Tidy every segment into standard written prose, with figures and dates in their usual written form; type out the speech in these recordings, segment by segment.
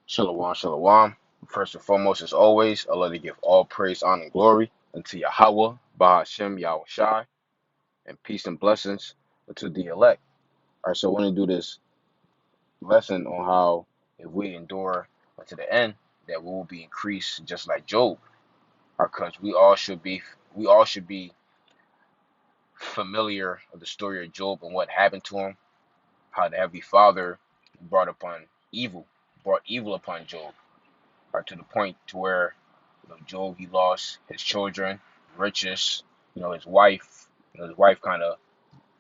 Shalom, shalom. First and foremost, as always, Allah to give all praise, honor, and glory unto Yahweh, Bahashem, Yahweh Shai, and peace and blessings unto the elect. All right, so I want to do this lesson on how if we endure unto the end, that we will be increased just like Job. Because we all should be familiar with the story of Job and what happened to him, how the Heavenly Father brought upon evil, brought evil upon Job. Or to the point to where Job, he lost his children, riches, his wife. His wife kind of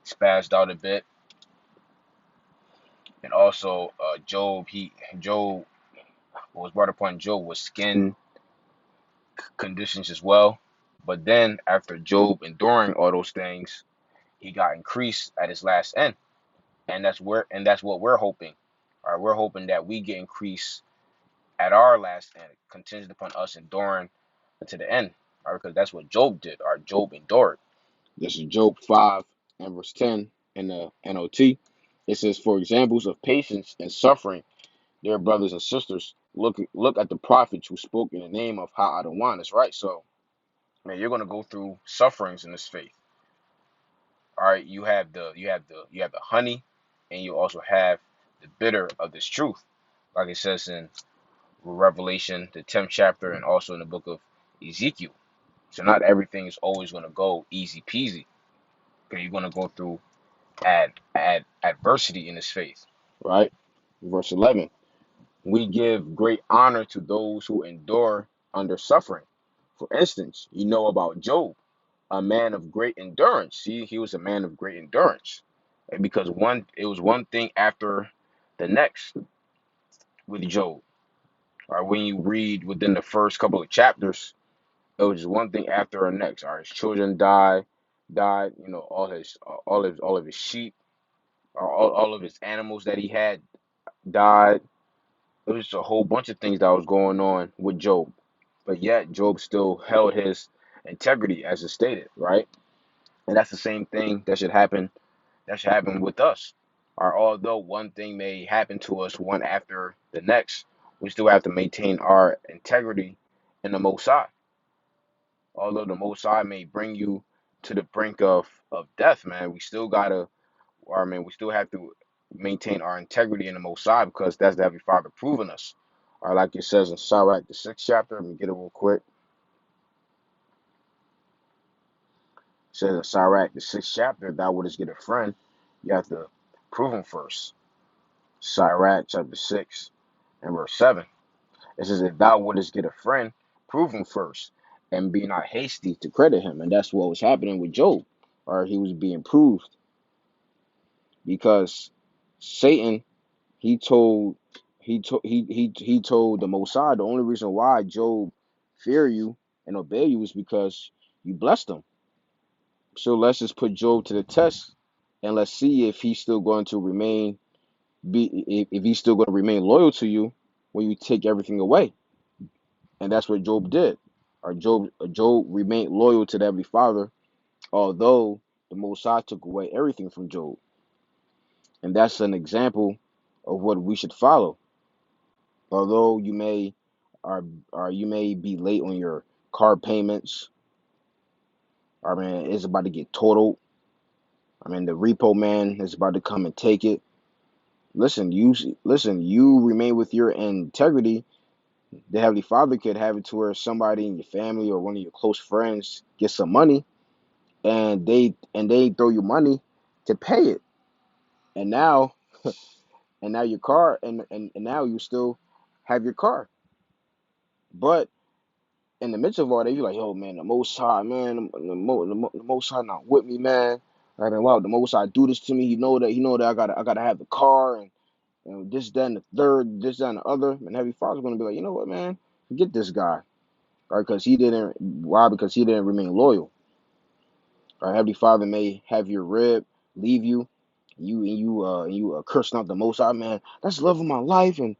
spazzed out a bit, and also Job, what was brought upon Job was skin conditions as well. But then after Job enduring all those things, he got increased at his last end, and that's what we're hoping. All right, we're hoping that we get increased at our last end, contingent upon us enduring to the end. All right, because that's what Job did. Our Job endured. This is Job 5 and verse 10 in the NOT. It says, for examples of patience and suffering, dear brothers and sisters, look at the prophets who spoke in the name of Ha Adawan. That's right. So, man, you're gonna go through sufferings in this faith. All right, you have the honey, and you also have the bitter of this truth, like it says in Revelation, the 10th chapter, and also in the book of Ezekiel. So not everything is always gonna go easy peasy. Okay, you're gonna go through adversity in this faith, right? Verse 11, we give great honor to those who endure under suffering. For instance, you know about Job, a man of great endurance. See, he was a man of great endurance. And because it was one thing after the next with Job. Or when you read within the first couple of chapters, it was just one thing after the next. All right, his children died, all of his sheep, all of his animals that he had died. It was just a whole bunch of things that was going on with Job. But yet Job still held his integrity as it stated, right? And that's the same thing that should happen with us. Or although one thing may happen to us one after the next, we still have to maintain our integrity in the Most High. Although the Most High may bring you to the brink of death, man, we still have to maintain our integrity in the Most High because that's the Heavenly Father proving us. Or like it says in Sirach, the 6th chapter, let me get it real quick. It says in Sirach, the 6th chapter, thou wouldest get a friend, you have to prove him first. Sirach, chapter 6, and verse 7. It says, if thou wouldest get a friend, prove him first, and be not hasty to credit him. And that's what was happening with Job. Or he was being proved because Satan, he told he told the Mosai the only reason why Job fear you and obey you is because you blessed him. So let's just put Job to the test and let's see if he's still going to if he's still going to remain loyal to you when you take everything away. And that's what Job did. Or Job remained loyal to the Heavenly Father, although the Mosai took away everything from Job. And that's an example of what we should follow. Although or you may be late on your car payments, I mean it's about to get totaled. I mean the repo man is about to come and take it. You remain with your integrity. The Heavenly Father could have it to where somebody in your family or one of your close friends gets some money and they throw you money to pay it. And now your car and now you still have your car. But in the midst of all that, you're like, yo, man, the Most High, man, the Most High not with me, man. I mean, wow, the Most High do this to me. He know that I gotta have the car and this, that, and the third, this, that, and the other. And Heavenly Father's gonna be like, you know what, man, forget this guy, right? Because he didn't. Why? Because he didn't remain loyal. Our Heavenly Father may have your rib leave you, and you cursing out the Most High, man. That's the love of my life, and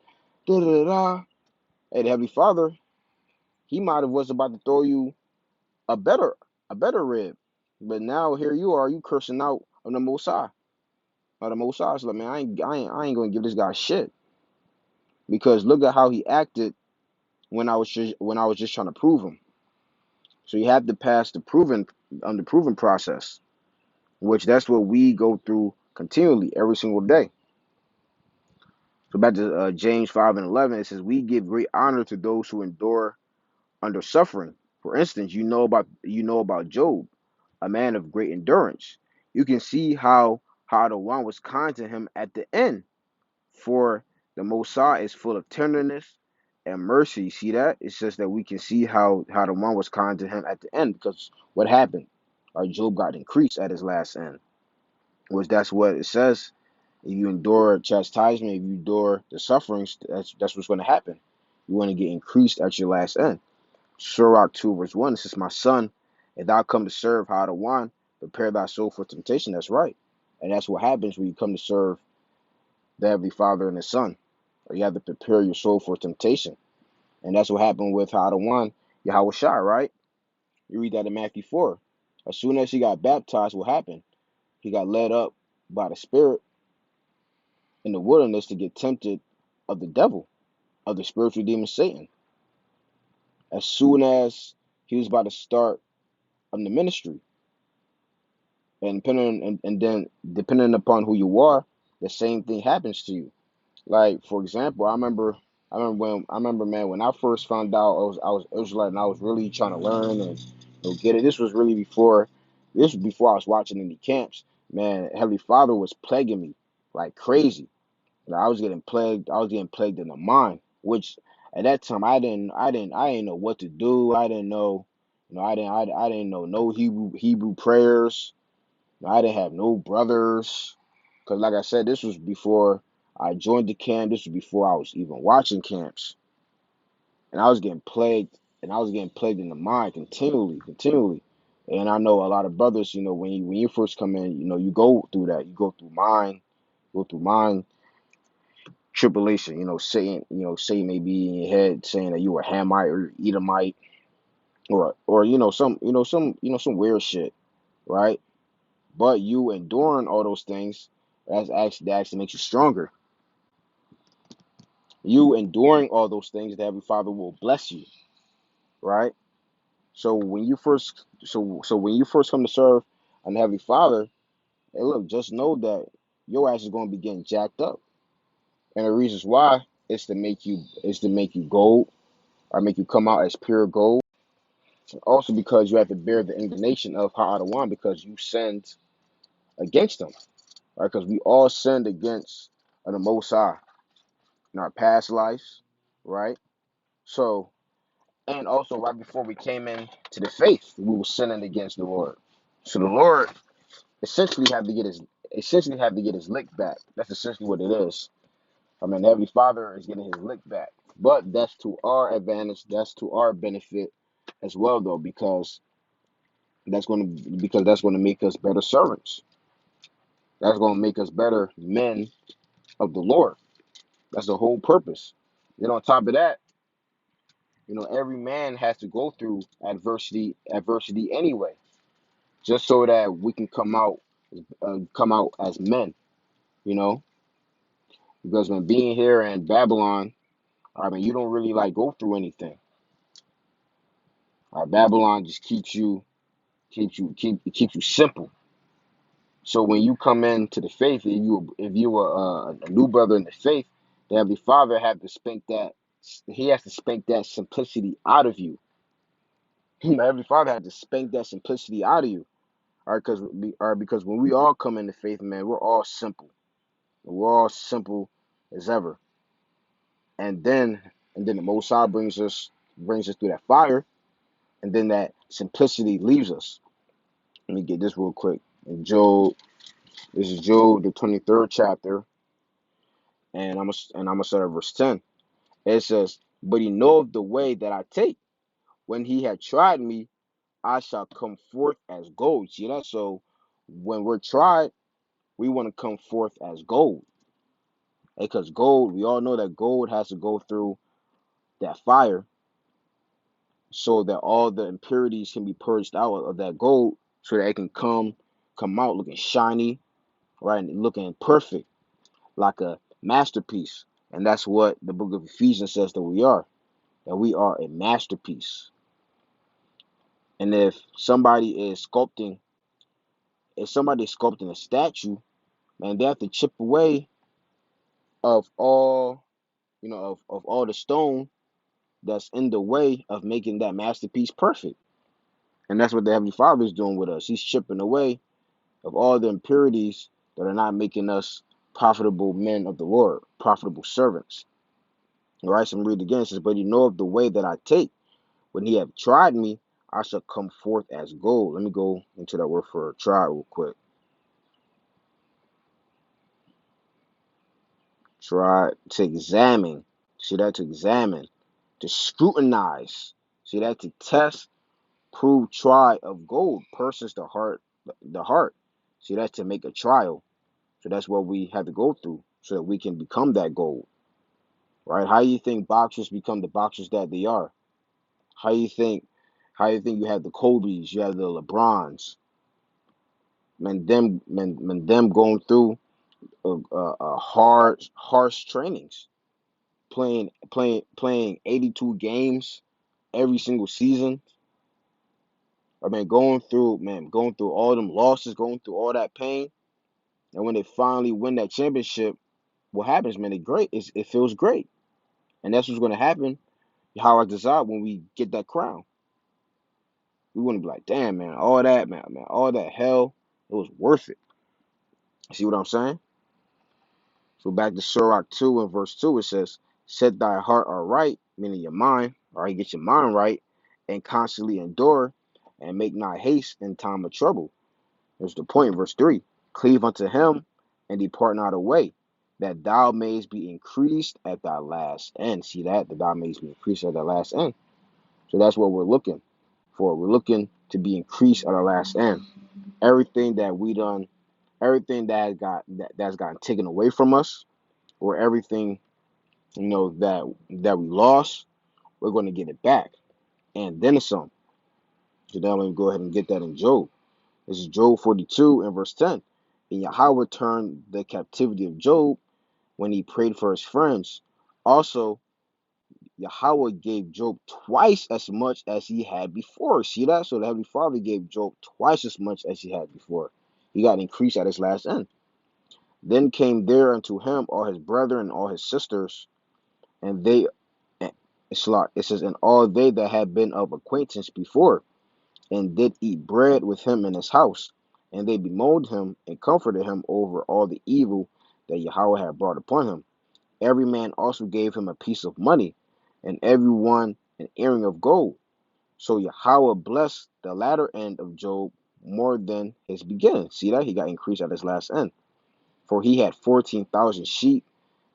da da da da. Hey, the Heavenly Father, he might have was about to throw you a better a better rib. But now here you are, you cursing out on the Most High. The Most High is like, man, I ain't gonna give this guy shit. because look at how he acted when I was just trying to prove him. So you have to pass the proven process, which that's what we go through continually every single day. So back to James 5:11, it says, "We give great honor to those who endure under suffering." For instance, you know about Job, a man of great endurance. You can see how the one was kind to him at the end. For the Mosai is full of tenderness and mercy. See that? It's just that we can see how the one was kind to him at the end, because what happened? Our Job got increased at his last end. Which that's what it says. If you endure chastisement, if you endure the sufferings, that's what's going to happen. You want to get increased at your last end. Sirach 2 verse 1, it says, "My son, if thou come to serve Hadawan, prepare thy soul for temptation." That's right. And that's what happens when you come to serve the Heavenly Father and the Son. Or you have to prepare your soul for temptation. And that's what happened with Hadawan, Yahweh Shai, right? You read that in Matthew 4. As soon as he got baptized, what happened? He got led up by the Spirit in the wilderness to get tempted of the devil, of the spiritual demon Satan. As soon as he was about to start on the ministry, and then depending upon who you are, the same thing happens to you. Like for example, I remember man, when I first found out I was Israelite and I was really trying to learn and get it. This was before I was watching any camps. Man, Heavenly Father was plaguing me like crazy. Like, I was getting plagued in the mind, which at that time I didn't know what to do. I didn't know, I didn't know no Hebrew prayers. I didn't have no brothers, because like I said, this was before I joined the camp. This was before I was even watching camps, and I was getting plagued, in the mind continually. And I know a lot of brothers, when you first come in, you go through that. You go through mind tribulation. Satan may be in your head saying that you a Hamite or Edomite, or some weird shit, right? But you enduring all those things, that actually makes you stronger. You enduring all those things, the Heavenly Father will bless you, right? So when you first come to serve an Heavenly Father, hey, look, just know that your ass is going to be getting jacked up, and the reasons why is to make you gold, or make you come out as pure gold. Also, because you have to bear the indignation of Ha'adawan, because you sinned against them, right? Because we all sinned against the Most High in our past lives, right? So, and also right before we came in to the faith, we were sinning against the Lord. So the Lord essentially had to get his lick back. That's essentially what it is. I mean, the Heavenly Father is getting his lick back, but that's to our advantage. That's to our benefit as well, though, because that's going to make us better servants. That's going to make us better men of the Lord. That's the whole purpose. Then on top of that, every man has to go through adversity anyway, just so that we can come out as men, you know. Because when being here in Babylon, I mean, you don't really like go through anything. Babylon just keeps you simple. So when you come into the faith, if you are a new brother in the faith, the Heavenly Father have to spank that. He has to spank that simplicity out of you. The Heavenly Father had to spank that simplicity out of you. Because when we all come into faith, man, we're all simple. We're all simple as ever. And then the Most High brings us through that fire, and then that simplicity leaves us. Let me get this real quick. In Job, this is Job the 23rd chapter, and I'm gonna start at verse 10. It says, "But he knoweth the way that I take. When he had tried me, I shall come forth as gold." See that? So when we're tried, we want to come forth as gold. Because gold, we all know that gold has to go through that fire, so that all the impurities can be purged out of that gold, so that it can come out looking shiny, right, and looking perfect, like a masterpiece. And that's what the book of Ephesians says that we are a masterpiece. And if somebody is sculpting a statue, man, they have to chip away of all, of all the stone that's in the way of making that masterpiece perfect. And that's what the Heavenly Father is doing with us. He's chipping away of all the impurities that are not making us profitable men of the Lord, profitable servants. All right, so I'm reading again. It says, but you know of the way that I take. When he have tried me, I shall come forth as gold. Let me go into that word for try real quick. Try to examine. See that? To examine. To scrutinize. See that? To test, prove, try of gold. Persons the heart. The heart. See that's to make a trial. So that's what we have to go through so that we can become that gold. Right? How do you think boxers become the boxers that they are? How you think you have the Kobe's, you have the LeBrons, them going through harsh trainings, playing 82 games every single season. I mean, going through all them losses, going through all that pain, and when they finally win that championship, what happens, man? It feels great, and that's what's going to happen. How I decide when we get that crown, we want to be like, damn, man, all that, man, all that hell, it was worth it. See what I'm saying? So back to Sirach 2 and verse 2, it says, set thy heart aright, meaning your mind, all right, get your mind right, and constantly endure, and make not haste in time of trouble. Here's the point, verse 3, cleave unto him, and depart not away, that thou mayest be increased at thy last end. See that thou mayest be increased at thy last end. So that's what we're looking for. We're looking to be increased at our last end. Everything that we done, everything that's gotten taken away from us, or everything that we lost, we're going to get it back, and then some. So now let me go ahead and get that in Job. This is Job 42 and verse 10. And Yahweh turned the captivity of Job when he prayed for his friends. Also, Yahweh gave Job twice as much as he had before. See that? So the Heavenly Father gave Job twice as much as he had before. He got increased at his last end. Then came there unto him all his brethren and all his sisters, and they, it says, and all they that had been of acquaintance before, and did eat bread with him in his house. And they bemoaned him and comforted him over all the evil that Yahweh had brought upon him. Every man also gave him a piece of money, and every one an earring of gold. So Yahweh blessed the latter end of Job more than his beginning. See that? He got increased at his last end. For he had 14,000 sheep,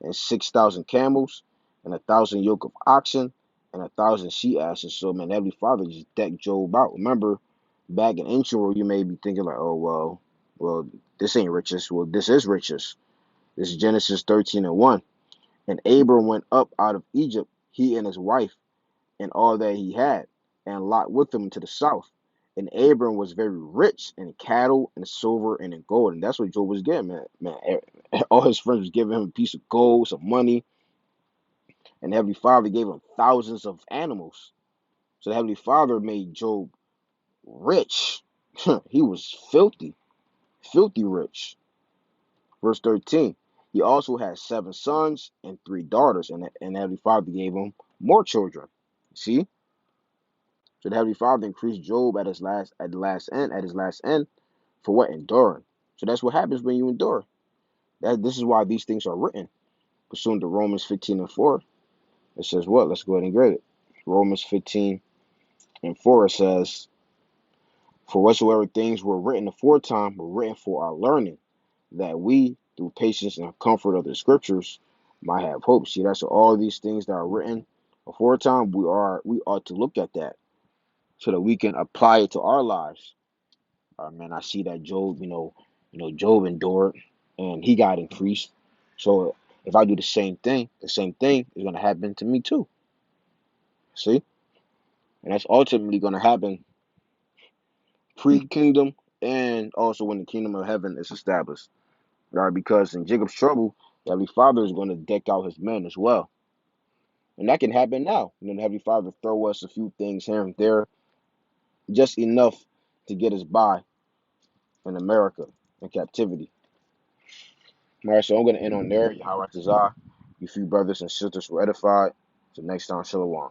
and 6,000 camels, and 1,000 yoke of oxen, and 1,000 she asses. So, man, Heavenly Father just decked Job out. Remember, back in intro, you may be thinking like, oh, well, this ain't riches. Well, this is riches. This is Genesis 13 and 1. And Abram went up out of Egypt, he and his wife, and all that he had, and Lot with him to the south. And Abram was very rich in cattle and silver and in gold. And that's what Job was getting, man. All his friends was giving him a piece of gold, some money, and the Heavenly Father gave him thousands of animals. So the Heavenly Father made Job rich. He was filthy, filthy rich. Verse 13. He also had 7 sons and 3 daughters, and the Heavenly Father gave him more children. See? So the Heavenly Father increased Job at his last end for what? Enduring. So that's what happens when you endure. This is why these things are written. Pursuant to Romans 15 and 4. It says what? Let's go ahead and grade it. Romans 15 and 4, it says, for whatsoever things were written aforetime were written for our learning, that we, through patience and comfort of the scriptures, might have hope. See, that's all these things that are written aforetime, we ought to look at that so that we can apply it to our lives. Man, I see that Job, Job endured and he got increased. So if I do the same thing is going to happen to me too. See? And that's ultimately going to happen pre-kingdom and also when the kingdom of heaven is established. Right? Because in Jacob's trouble, The Heavenly Father is going to deck out his men as well. And that can happen now. You know, the Heavenly Father throw us a few things here and there, just enough to get us by in America in captivity. All right, so I'm going to end on there. Yahweh Tazah. You few brothers and sisters were edified. Till next time, Shalom.